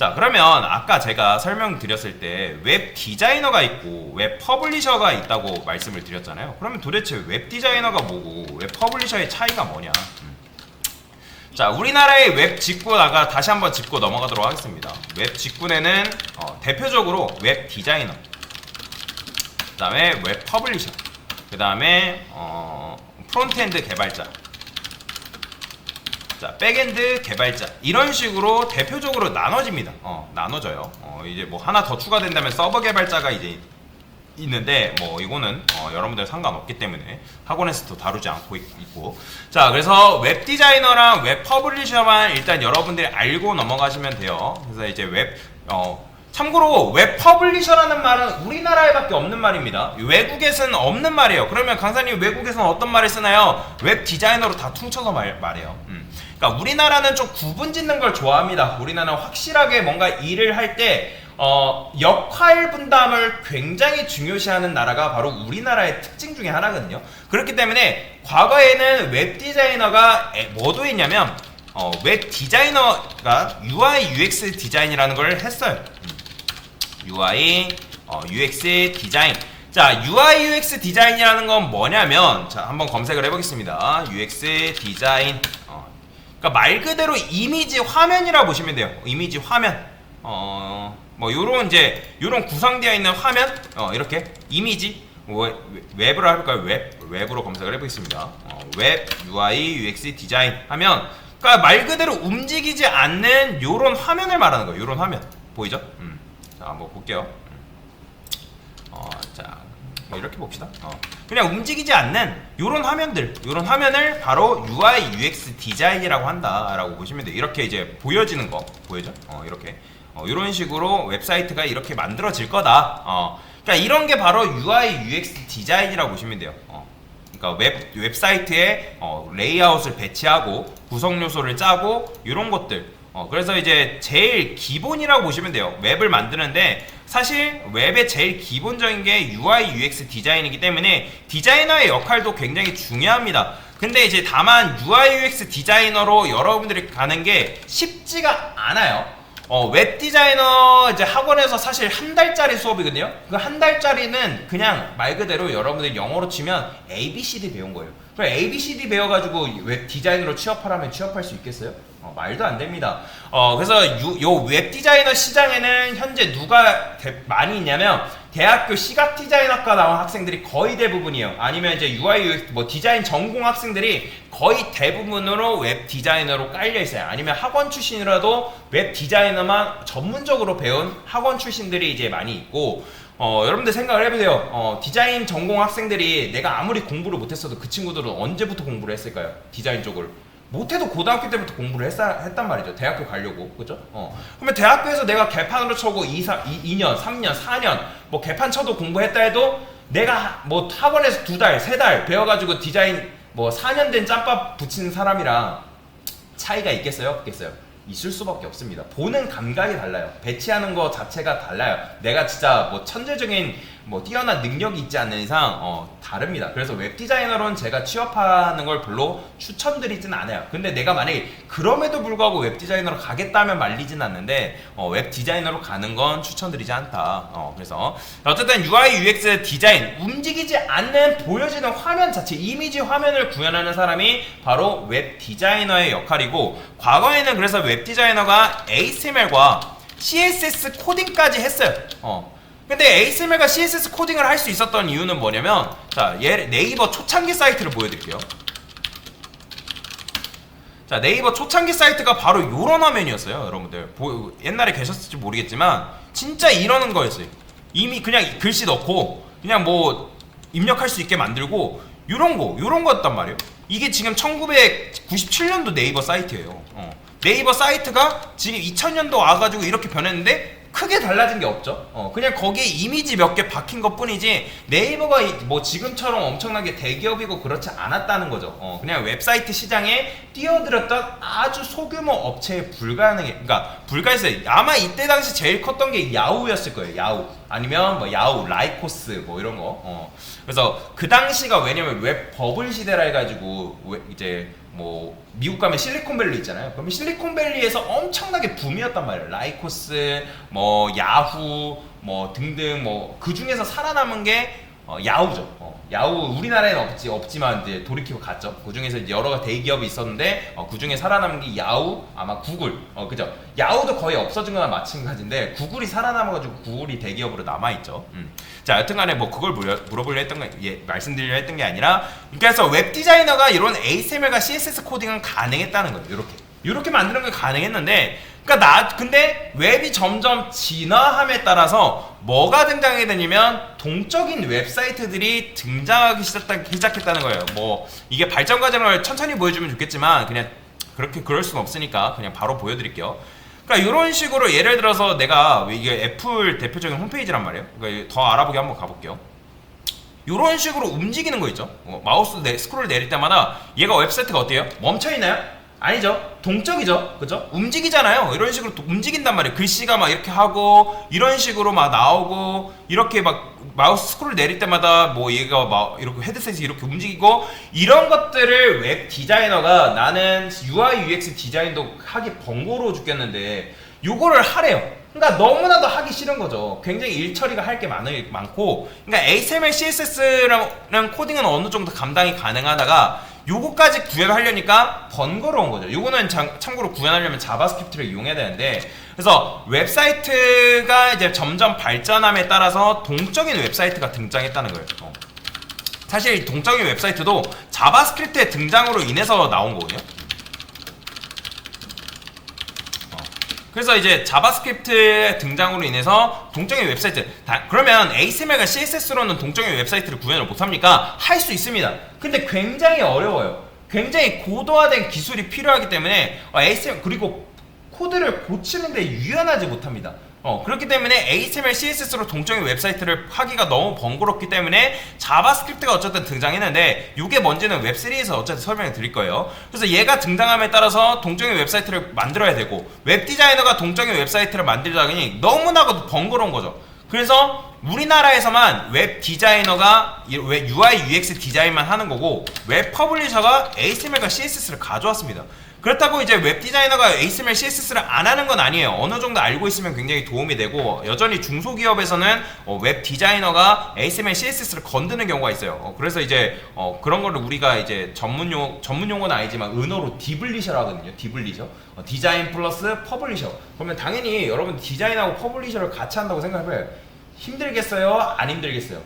자, 그러면 아까 제가 설명드렸을 때 웹 디자이너가 있고 웹 퍼블리셔가 있다고 말씀을 드렸잖아요. 그러면 도대체 웹 디자이너가 뭐고 웹 퍼블리셔의 차이가 뭐냐? 자, 우리나라의 웹 직구다가 다시 한번 짚고 넘어가도록 하겠습니다. 웹 직군에는 대표적으로 웹 디자이너, 그 다음에 웹 퍼블리셔, 그 다음에 프론트엔드 개발자, 자, 백엔드 개발자, 이런 식으로 대표적으로 나눠집니다. 나눠져요. 이제 뭐 하나 더 추가된다면 서버 개발자가 이제 있는데 뭐 이거는 여러분들 상관없기 때문에 학원에서도 다루지 않고 있고. 자, 그래서 웹 디자이너랑 웹 퍼블리셔만 일단 여러분들이 알고 넘어가시면 돼요. 그래서 이제 참고로 웹 퍼블리셔라는 말은 우리나라에밖에 없는 말입니다. 외국에서는 없는 말이에요. 그러면 강사님 외국에서는 어떤 말을 쓰나요? 웹 디자이너로 다 퉁쳐서 말해요. 그러니까 우리나라는 좀 구분 짓는 걸 좋아합니다. 우리나라는 확실하게 뭔가 일을 할 때 역할 분담을 굉장히 중요시하는 나라가 바로 우리나라의 특징 중에 하나거든요. 그렇기 때문에 과거에는 웹 디자이너가 뭐도 했냐면 웹 디자이너가 UI UX 디자인이라는 걸 했어요. UI UX 디자인. 자, UI UX 디자인이라는 건 뭐냐면, 자, 한번 검색을 해보겠습니다. UX 디자인. 그러니까 말 그대로 이미지 화면이라고 보시면 돼요. 이미지 화면. 뭐 요런 이제 요런 구성되어 있는 화면, 이렇게 이미지. 웹으로 할까요? 웹으로 검색을 해보겠습니다. 웹 UI UX 디자인 하면, 그러니까 말 그대로 움직이지 않는 요런 화면을 말하는 거예요. 요런 화면 보이죠? 자, 한번 볼게요. 자, 이렇게 봅시다. 그냥 움직이지 않는 요런 화면들, 요런 화면을 바로 UI UX 디자인이라고 한다라고 보시면 돼요. 이렇게 이제 보여지는 거 보여죠? 이렇게 이런 식으로 웹사이트가 이렇게 만들어질 거다. 그러니까 이런 게 바로 UI UX 디자인이라고 보시면 돼요. 그러니까 웹사이트에 레이아웃을 배치하고 구성 요소를 짜고 이런 것들. 그래서 이제 제일 기본이라고 보시면 돼요. 웹을 만드는데 사실 웹의 제일 기본적인 게 UI UX 디자인이기 때문에 디자이너의 역할도 굉장히 중요합니다. 근데 이제 다만 UI UX 디자이너로 여러분들이 가는 게 쉽지가 않아요. 웹 디자이너 이제 학원에서 사실 한 달짜리 수업이거든요. 그 한 달짜리는 그냥 말 그대로 여러분들이 영어로 치면 ABCD 배운 거예요. 그럼 ABCD 배워가지고 웹 디자이너로 취업하라면 취업할 수 있겠어요? 말도 안 됩니다. 그래서 요 웹 디자이너 시장에는 현재 누가 많이 있냐면 대학교 시각 디자인학과 나온 학생들이 거의 대부분이에요. 아니면 이제 UI UX 뭐 디자인 전공 학생들이 거의 대부분으로 웹 디자이너로 깔려 있어요. 아니면 학원 출신이라도 웹 디자이너만 전문적으로 배운 학원 출신들이 이제 많이 있고. 여러분들 생각을 해보세요. 디자인 전공 학생들이 내가 아무리 공부를 못했어도 그 친구들은 언제부터 공부를 했을까요? 디자인 쪽을. 못해도 고등학교 때부터 공부를 했단 말이죠. 대학교 가려고. 그죠? 그러면 대학교에서 내가 개판으로 쳐고 2년, 3년, 4년, 뭐 개판 쳐도 공부했다 해도 내가 뭐 학원에서 2달, 3달 배워가지고 디자인 뭐 4년 된 짬밥 붙이는 사람이랑 차이가 있겠어요? 없겠어요? 있을 수밖에 없습니다. 보는 감각이 달라요. 배치하는 거 자체가 달라요. 내가 진짜 뭐 천재적인 뭐 뛰어난 능력이 있지 않는 이상 다릅니다. 그래서 웹 디자이너로는 제가 취업하는 걸 별로 추천드리진 않아요. 근데 내가 만약에 그럼에도 불구하고 웹 디자이너로 가겠다면 말리진 않는데 웹 디자이너로 가는 건 추천드리지 않다. 그래서 어쨌든 UI UX 디자인, 움직이지 않는 보여지는 화면 자체, 이미지 화면을 구현하는 사람이 바로 웹 디자이너의 역할이고, 과거에는 그래서 웹 디자이너가 HTML과 CSS 코딩까지 했어요. 근데 HTML과 CSS 코딩을 할 수 있었던 이유는 뭐냐면, 자, 네이버 초창기 사이트를 보여드릴게요. 자, 네이버 초창기 사이트가 바로 요런 화면이었어요. 여러분들 옛날에 계셨을지 모르겠지만 진짜 이러는 거였어요. 이미 그냥 글씨 넣고 그냥 뭐 입력할 수 있게 만들고 요런 거였단 말이에요. 이게 지금 1997년도 네이버 사이트예요. 네이버 사이트가 지금 2000년도 와가지고 이렇게 변했는데 크게 달라진 게 없죠. 그냥 거기에 이미지 몇 개 박힌 것 뿐이지 네이버가 뭐 지금처럼 엄청나게 대기업이고 그렇지 않았다는 거죠. 그냥 웹사이트 시장에 뛰어들었던 아주 소규모 업체에 불과했어요. 아마 이때 당시 제일 컸던 게 야후였을 거예요. 야후 아니면 뭐 야후, 라이코스 뭐 이런 거. 그래서 그 당시가 왜냐면 웹 버블 시대라 해가지고 이제 뭐 미국 가면 실리콘밸리 있잖아요. 그러면 실리콘밸리에서 엄청나게 붐이었단 말이에요. 라이코스, 뭐 야후, 뭐 등등 뭐 그 중에서 살아남은 게 야후죠. 야후 우리나라에는 없지만 이제 돌이키고 갔죠. 그 중에서 여러 대기업이 있었는데 그 중에 살아남은 게 야후, 아마 구글, 그죠? 야후도 거의 없어진 거나 마찬가지인데 구글이 살아남아가지고 구글이 대기업으로 남아 있죠. 자, 여튼간에 뭐 그걸 물어보려 했던 거, 말씀드리려 했던 게 아니라, 그래서 웹 디자이너가 이런 HTML과 CSS 코딩은 가능했다는 거예요. 이렇게 만드는 게 가능했는데. 근데 웹이 점점 진화함에 따라서 뭐가 등장하게 되냐면 동적인 웹사이트들이 등장하기 시작했다는 거예요. 뭐 이게 발전 과정을 천천히 보여주면 좋겠지만 그냥 그럴 수는 없으니까 그냥 바로 보여드릴게요. 그러니까 이런 식으로 예를 들어서 내가 이게 애플 대표적인 홈페이지란 말이에요. 그러니까 더 알아보기 한번 가볼게요. 이런 식으로 움직이는 거 있죠. 마우스 스크롤 내릴 때마다 얘가 웹사이트가 어때요? 멈춰있나요? 아니죠. 동적이죠. 그죠? 움직이잖아요. 이런 식으로 움직인단 말이에요. 글씨가 막 이렇게 하고 이런 식으로 막 나오고 이렇게 막 마우스 스크롤 내릴 때마다 뭐 얘가 막 이렇게 헤드셋이 이렇게 움직이고 이런 것들을 웹 디자이너가 나는 UI UX 디자인도 하기 번거로워 죽겠는데 요거를 하래요. 그러니까 너무나도 하기 싫은 거죠. 굉장히 일 처리가 할 게 많고 그러니까 HTML, CSS라는 코딩은 어느 정도 감당이 가능하다가 요거까지 구현하려니까 번거로운 거죠. 요거는 참고로 구현하려면 자바스크립트를 이용해야 되는데 그래서 웹사이트가 이제 점점 발전함에 따라서 동적인 웹사이트가 등장했다는 거예요. 사실 동적인 웹사이트도 자바스크립트의 등장으로 인해서 나온 거거든요. 그래서 이제 자바스크립트의 등장으로 인해서 동적인 웹사이트 그러면 HTML과 CSS로는 동적인 웹사이트를 구현을 못합니까? 할 수 있습니다. 근데 굉장히 어려워요. 굉장히 고도화된 기술이 필요하기 때문에 HTML 그리고 코드를 고치는데 유연하지 못합니다. 그렇기 때문에 HTML, CSS로 동적인 웹사이트를 하기가 너무 번거롭기 때문에 자바스크립트가 어쨌든 등장했는데 이게 뭔지는 웹3에서 어쨌든 설명을 드릴 거예요. 그래서 얘가 등장함에 따라서 동적인 웹사이트를 만들어야 되고 웹 디자이너가 동적인 웹사이트를 만들자니 너무나도 번거로운 거죠. 그래서 우리나라에서만 웹 디자이너가 UI UX 디자인만 하는 거고 웹 퍼블리셔가 HTML과 CSS를 가져왔습니다. 그렇다고 이제 웹 디자이너가 HTML, CSS를 안 하는 건 아니에요. 어느 정도 알고 있으면 굉장히 도움이 되고 여전히 중소기업에서는 웹 디자이너가 HTML, CSS를 건드는 경우가 있어요. 그래서 이제 그런 거를 우리가 이제 전문 용어는 아니지만 은어로 디블리셔를 하거든요. 디블리셔. 디자인 플러스 퍼블리셔. 그러면 당연히 여러분 디자인하고 퍼블리셔를 같이 한다고 생각해봐요. 힘들겠어요? 안 힘들겠어요?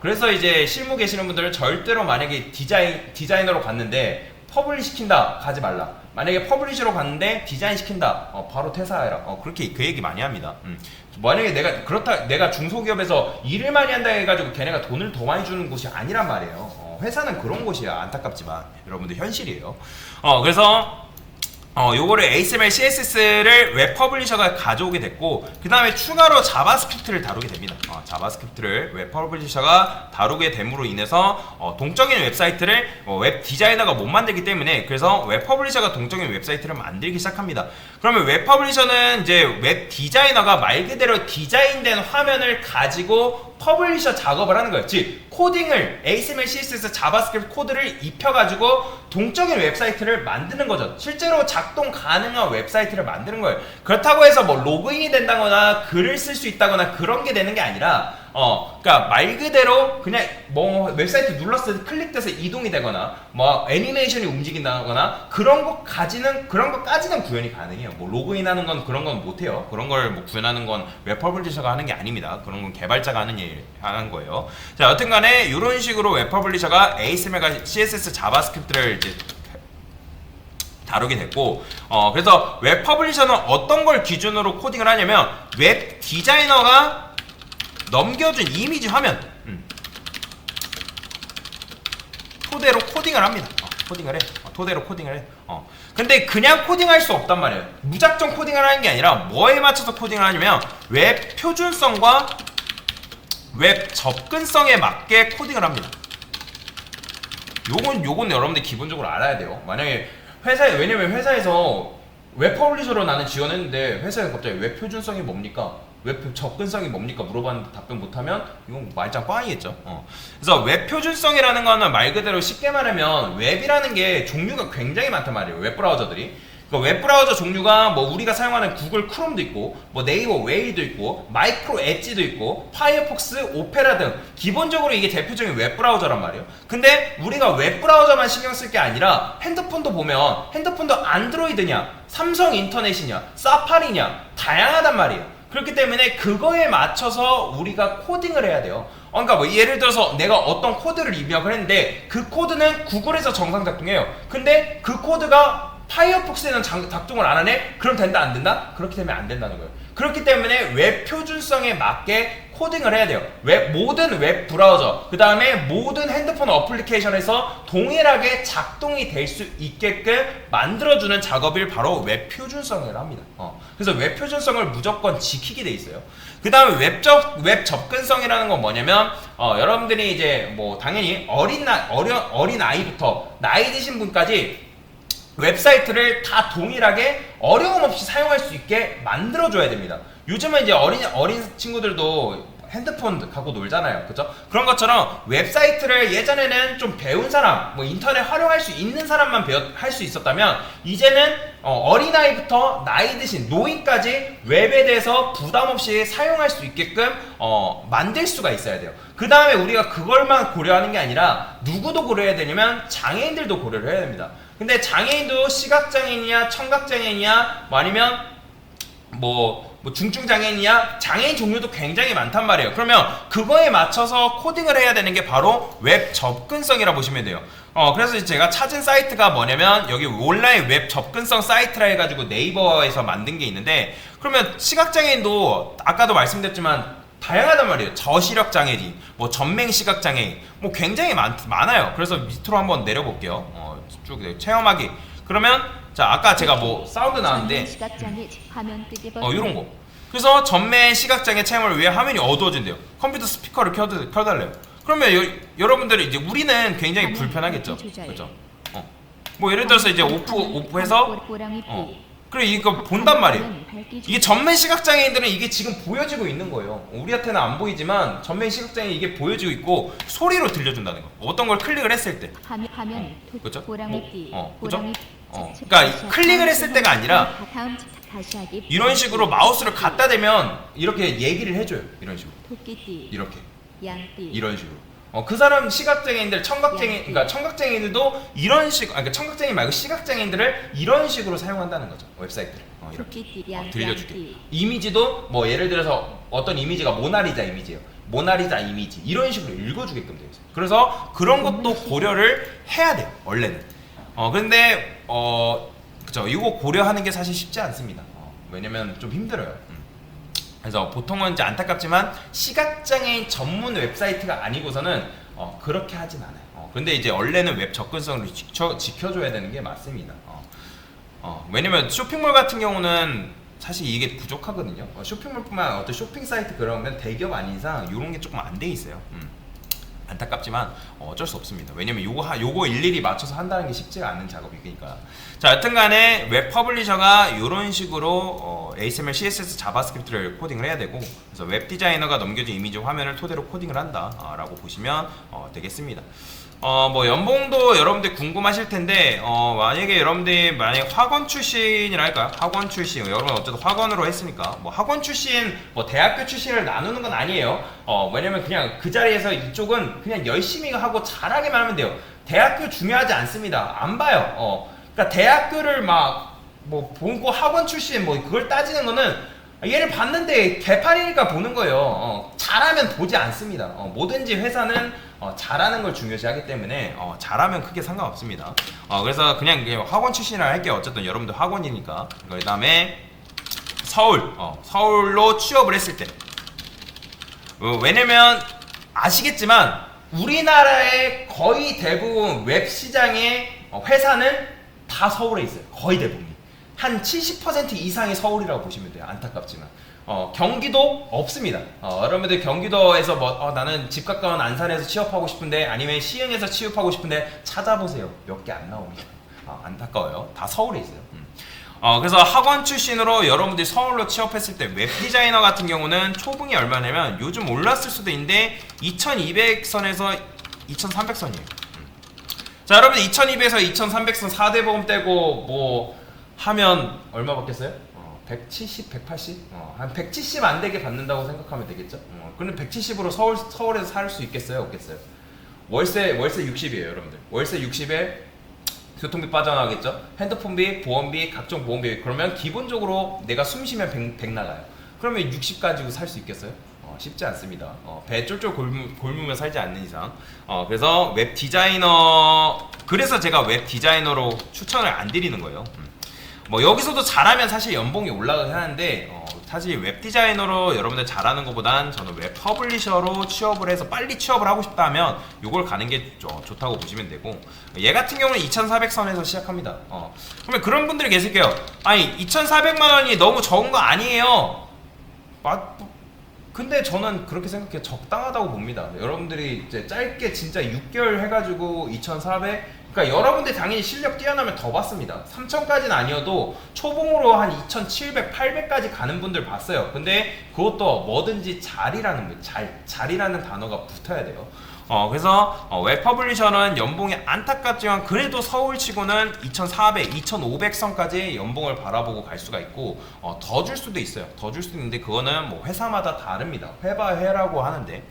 그래서 이제 실무 계시는 분들은 절대로 만약에 디자이너로 갔는데 퍼블리시 시킨다 가지 말라. 만약에 퍼블리셔로 갔는데 디자인 시킨다 바로 퇴사해라. 그렇게 그 얘기 많이 합니다. 만약에 내가 중소기업에서 일을 많이 한다 해가지고 걔네가 돈을 더 많이 주는 곳이 아니란 말이에요. 회사는 그런 곳이야. 안타깝지만 여러분들 현실이에요. 그래서 요거를 HTML, CSS를 웹 퍼블리셔가 가져오게 됐고 그 다음에 추가로 자바스크립트를 다루게 됩니다. 자바스크립트를 웹 퍼블리셔가 다루게 됨으로 인해서 동적인 웹사이트를 웹 디자이너가 못 만들기 때문에 그래서 웹 퍼블리셔가 동적인 웹사이트를 만들기 시작합니다. 그러면 웹 퍼블리셔는 이제 웹 디자이너가 말 그대로 디자인된 화면을 가지고 퍼블리셔 작업을 하는 거예요. 즉 코딩을 HTML, CSS, 자바스크립트 코드를 입혀가지고 동적인 웹사이트를 만드는 거죠. 실제로 작동 가능한 웹사이트를 만드는 거예요. 그렇다고 해서 뭐 로그인이 된다거나 글을 쓸 수 있다거나 그런 게 되는 게 아니라 그러니까 말 그대로 그냥 뭐 웹사이트 눌렀을 때 클릭돼서 이동이 되거나 뭐 애니메이션이 움직인다거나 그런 것까지는 구현이 가능해요. 뭐 로그인하는 건 그런 건 못해요. 그런 걸 뭐 구현하는 건 웹 퍼블리셔가 하는 게 아닙니다. 그런 건 개발자가 하는 거예요. 자, 여튼간에 이런 식으로 웹 퍼블리셔가 HTML과 CSS, 자바스크립트를 이제 다루게 됐고 그래서 웹 퍼블리셔는 어떤 걸 기준으로 코딩을 하냐면 웹 디자이너가 넘겨준 이미지 화면 토대로 코딩을 합니다. 토대로 코딩을 해. 근데 그냥 코딩할 수 없단 말이에요. 무작정 코딩을 하는 게 아니라 뭐에 맞춰서 코딩을 하냐면 웹 표준성과 웹 접근성에 맞게 코딩을 합니다. 요건 여러분들 기본적으로 알아야 돼요. 만약에 왜냐면 회사에서 웹 퍼블리셔로 나는 지원했는데 회사에서 갑자기 웹 표준성이 뭡니까? 웹 접근성이 뭡니까? 물어봤는데 답변 못하면 이건 말짱 꽝이겠죠. 그래서 웹 표준성이라는 거는 말 그대로 쉽게 말하면 웹이라는 게 종류가 굉장히 많단 말이에요. 웹 브라우저들이. 그러니까 웹 브라우저 종류가 뭐 우리가 사용하는 구글 크롬도 있고 뭐 네이버 웨이도 있고 마이크로 엣지도 있고 파이어폭스, 오페라 등 기본적으로 이게 대표적인 웹 브라우저란 말이에요. 근데 우리가 웹 브라우저만 신경 쓸 게 아니라 핸드폰도 보면 핸드폰도 안드로이드냐 삼성 인터넷이냐 사파리냐 다양하단 말이에요. 그렇기 때문에 그거에 맞춰서 우리가 코딩을 해야 돼요. 그러니까 뭐 예를 들어서 내가 어떤 코드를 입력을 했는데 그 코드는 구글에서 정상 작동해요. 근데 그 코드가 파이어폭스에는 작동을 안 하네? 그럼 된다 안 된다? 그렇기 때문에 안 된다는 거예요. 그렇기 때문에 웹 표준성에 맞게 코딩을 해야 돼요. 모든 웹 브라우저, 그 다음에 모든 핸드폰 어플리케이션에서 동일하게 작동이 될 수 있게끔 만들어주는 작업을 바로 웹 표준성이라고 합니다. 그래서 웹 표준성을 무조건 지키게 돼 있어요. 그 다음에 웹 접근성이라는 건 뭐냐면 여러분들이 이제 뭐 당연히 어린 아이부터 나이 드신 분까지 웹사이트를 다 동일하게 어려움 없이 사용할 수 있게 만들어줘야 됩니다. 요즘은 이제 어린 친구들도 핸드폰 갖고 놀잖아요. 그죠? 그런 것처럼 웹사이트를 예전에는 좀 배운 사람, 뭐 인터넷 활용할 수 있는 사람만 할 수 있었다면 이제는 어린아이부터 나이 드신 노인까지 웹에 대해서 부담 없이 사용할 수 있게끔 만들 수가 있어야 돼요. 그 다음에 우리가 그걸만 고려하는 게 아니라 누구도 고려해야 되냐면 장애인들도 고려를 해야 됩니다. 근데 장애인도 시각장애인이냐 청각장애인이냐 뭐 아니면 뭐 중증장애인이냐 장애인 종류도 굉장히 많단 말이에요. 그러면 그거에 맞춰서 코딩을 해야 되는 게 바로 웹 접근성이라 보시면 돼요. 그래서 제가 찾은 사이트가 뭐냐면 여기 온라인 웹 접근성 사이트라 해가지고 네이버에서 만든 게 있는데 그러면 시각장애인도 아까도 말씀드렸지만 다양하단 말이에요. 저시력 장애인, 뭐 전맹 시각 장애인, 뭐 굉장히 많아요. 그래서 밑으로 한번 내려볼게요. 쭉 체험하기. 그러면 자 아까 제가 뭐 사운드 나왔는데 이런 거. 그래서 전매 시각장애 체험을 위해 화면이 어두워진대요. 컴퓨터 스피커를 켜달래요. 그러면 여러분들이 이제 우리는 굉장히 불편하겠죠. 그렇죠? 뭐 예를 들어서 이제 오프해서 그래 이거 본단 말이에요. 이게 전면 시각장애인들은 이게 지금 보여지고 있는 거예요. 우리한테는 안 보이지만 전면 시각장애 이게 보여지고 있고 소리로 들려준다는 거. 어떤 걸 클릭을 했을 때. 그렇죠? 그렇죠? 그러니까 클릭을 했을 때가 아니라 이런 식으로 마우스를 갖다 대면 이렇게 얘기를 해줘요. 이런 식으로. 이렇게. 이런 식으로. 그 사람 시각장애인들, 그러니까 청각장애인들도 이런 식, 그러니까 청각장애인 말고 시각장애인들을 이런 식으로 사용한다는 거죠. 웹사이트를. 이렇게 들려줄게. 이미지도 뭐 예를 들어서 어떤 이미지가 모나리자 이미지예요. 모나리자 이미지 이런 식으로 읽어주게끔 되어 있어요. 그래서 그런 것도 고려를 해야 돼요. 원래는. 근데 그죠. 이거 고려하는 게 사실 쉽지 않습니다. 왜냐면 좀 힘들어요. 그래서 보통은 이제 안타깝지만 시각장애인 전문 웹사이트가 아니고서는 그렇게 하진 않아요. 근데 이제 원래는 웹 접근성을 지켜줘야 되는 게 맞습니다. 왜냐면 쇼핑몰 같은 경우는 사실 이게 부족하거든요. 쇼핑몰뿐만 어떤 쇼핑 사이트 그러면 대기업 아닌 이상 이런 게 조금 안 돼 있어요. 안타깝지만 어쩔 수 없습니다. 왜냐면 요거 일일이 맞춰서 한다는 게 쉽지가 않은 작업이니까. 자, 여튼간에 웹 퍼블리셔가 이런 식으로 HTML, CSS, 자바스크립트를 코딩을 해야 되고, 그래서 웹 디자이너가 넘겨준 이미지 화면을 토대로 코딩을 한다라고 보시면 되겠습니다. 뭐 연봉도 여러분들 궁금하실 텐데 만약에 여러분들이 학원 출신이라 할까요? 학원 출신, 여러분 어쨌든 학원으로 했으니까 뭐 학원 출신, 뭐 대학교 출신을 나누는 건 아니에요. 왜냐면 그냥 그 자리에서 이쪽은 그냥 열심히 하고 잘하기만 하면 돼요. 대학교 중요하지 않습니다. 안 봐요. 그러니까 대학교를 막 뭐 보고 학원 출신 뭐 그걸 따지는 거는 얘를 봤는데 개판이니까 보는 거예요. 잘하면 보지 않습니다. 뭐든지 회사는 잘하는 걸 중요시하기 때문에 잘하면 크게 상관없습니다. 그래서 그냥 학원 출신이라 할게요. 어쨌든 여러분들 학원이니까. 그 다음에 서울로 취업을 했을 때, 왜냐면 아시겠지만 우리나라의 거의 대부분 웹 시장의 회사는 다 서울에 있어요. 거의 대부분. 한 70% 이상이 서울이라고 보시면 돼요. 안타깝지만. 경기도 없습니다. 여러분들 경기도에서 나는 집 가까운 안산에서 취업하고 싶은데 아니면 시흥에서 취업하고 싶은데 찾아보세요. 몇 개 안 나옵니다. 안타까워요. 다 서울에 있어요. 그래서 학원 출신으로 여러분들이 서울로 취업했을 때 웹 디자이너 같은 경우는 초봉이 얼마냐면 요즘 올랐을 수도 있는데 2200선에서 2300선이에요. 자, 여러분 2200에서 2300선 4대 보험 떼고 뭐 하면 얼마 받겠어요? 170, 180? 한 170 안 되게 받는다고 생각하면 되겠죠? 근데 170으로 서울에서 살 수 있겠어요? 없겠어요? 월세 60이에요, 여러분들. 월세 60에 교통비 빠져나가겠죠? 핸드폰비, 보험비, 각종 보험비. 그러면 기본적으로 내가 숨 쉬면 100 나가요. 그러면 60 가지고 살 수 있겠어요? 쉽지 않습니다. 배 쫄쫄 골무며 살지 않는 이상. 그래서 웹 디자이너, 그래서 제가 웹 디자이너로 추천을 안 드리는 거예요. 뭐 여기서도 잘하면 사실 연봉이 올라가긴 하는데 사실 웹 디자이너로 여러분들 잘하는 것보단 저는 웹 퍼블리셔로 취업을 해서 빨리 취업을 하고 싶다면 요걸 가는 게 좋다고 보시면 되고, 얘 같은 경우는 2,400선에서 시작합니다. 그러면 그런 분들이 계실 게요. 아니 2,400만 원이 너무 적은 거 아니에요. 근데 저는 그렇게 생각해요. 적당하다고 봅니다. 여러분들이 이제 짧게 진짜 6개월 해가지고 2,400, 그러니까 여러분들 당연히 실력 뛰어나면 더 받습니다. 3,000까지는 아니어도 초봉으로 한 2,700, 800까지 가는 분들 봤어요. 근데 그것도 뭐든지 잘이라는 단어가 붙어야 돼요. 그래서 웹 퍼블리셔는 연봉이 안타깝지만 그래도 서울치고는 2,400, 2,500선까지 연봉을 바라보고 갈 수가 있고, 더 줄 수도 있어요. 더 줄 수도 있는데 그거는 뭐 회사마다 다릅니다. 회바회라고 하는데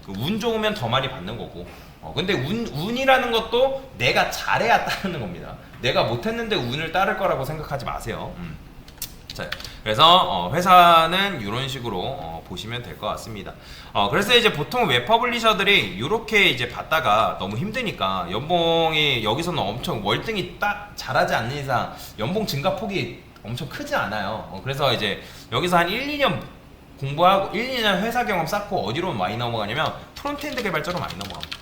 그 운 좋으면 더 많이 받는 거고, 근데 운이라는 것도 내가 잘해야 따르는 겁니다. 내가 못했는데 운을 따를 거라고 생각하지 마세요. 자, 그래서 회사는 이런 식으로 보시면 될 것 같습니다. 그래서 이제 보통 웹 퍼블리셔들이 이렇게 이제 받다가 너무 힘드니까 연봉이 여기서는 엄청 월등히 딱 잘하지 않는 이상 연봉 증가 폭이 엄청 크지 않아요. 그래서 이제 여기서 한 1, 2년 공부하고 1, 2년 회사 경험 쌓고 어디로 많이 넘어가냐면 프론트엔드 개발자로 많이 넘어갑니다.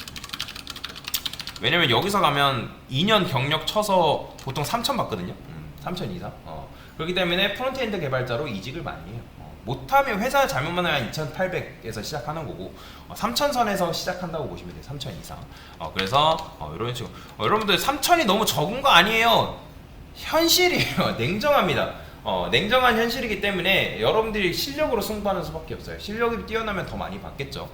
왜냐면 여기서 가면 2년 경력 쳐서 보통 3,000 받거든요. 3,000 이상. 그렇기 때문에 프론트엔드 개발자로 이직을 많이 해요. 못하면 회사 잘못 만나면 2,800에서 시작하는 거고 3,000선에서 시작한다고 보시면 돼요. 3,000 이상. 그래서 이런 식으로 여러분들 3,000이 너무 적은 거 아니에요. 현실이에요. 냉정합니다. 냉정한 현실이기 때문에 여러분들이 실력으로 승부하는 수밖에 없어요. 실력이 뛰어나면 더 많이 받겠죠.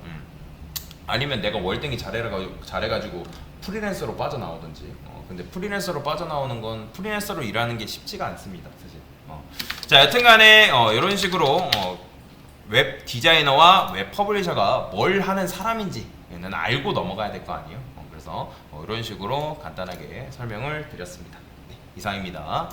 아니면 내가 월등히 잘해가지고 프리랜서로 빠져나오든지. 근데 프리랜서로 빠져나오는 건 프리랜서로 일하는 게 쉽지가 않습니다, 사실. 자, 여튼간에 이런 식으로 웹 디자이너와 웹 퍼블리셔가 뭘 하는 사람인지는 알고 넘어가야 될 거 아니에요. 그래서 이런 식으로 간단하게 설명을 드렸습니다. 네, 이상입니다.